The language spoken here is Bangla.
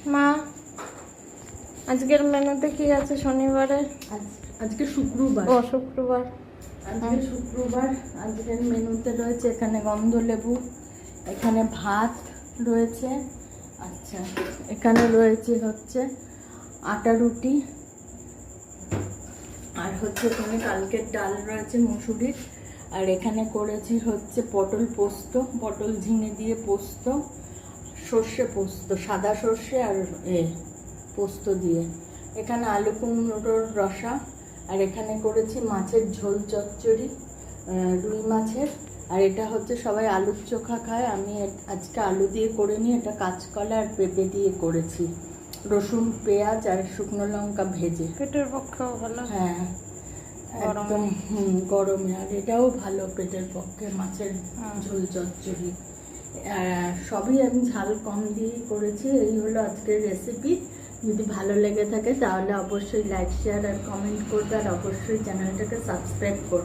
মা আজকের মেনুতে কি আছে শনিবারে? আজকে শুক্রবার। ও শুক্রবার। আজকে শুক্রবার। আজকের মেনুতে রয়েছে এখানে গন্ধলেবু, এখানে ভাত রয়েছে, আচ্ছা এখানে রয়েছে হচ্ছে আটা রুটি, আর হচ্ছে এখানে কালকের ডাল রয়েছে মুসুরির, আর এখানে করেছি হচ্ছে পটল পোস্ত, পটল ঝিঙে দিয়ে পোস্ত, সর্ষে পোস্ত, সাদা সর্ষে আর পোস্ত দিয়ে, এখানে আলু কুমড়োর রসা, আর এখানে করেছি মাছের ঝোল চচ্চড়ি, রুই মাছের, আর এটা হচ্ছে সবাই আলুর চোখা খায়, আমি আজকে আলু দিয়ে করে নিই, এটা কাঁচকলা আর পেঁপে দিয়ে করেছি, রসুন পেঁয়াজ আর শুকনো লঙ্কা ভেজে। পেটের পক্ষেও ভালো। হ্যাঁ একদম গরমে, আর এটাও ভালো পেটের পক্ষে, মাছের ঝোল চচ্চড়ি, সবই আমি ঝাল কম দিয়েই করেছি। এই হলো আজকের রেসিপি। যদি ভালো লেগে থাকে তাহলে অবশ্যই লাইক শেয়ার আর কমেন্ট করবে, আর অবশ্যই চ্যানেলটাকে সাবস্ক্রাইব করবে।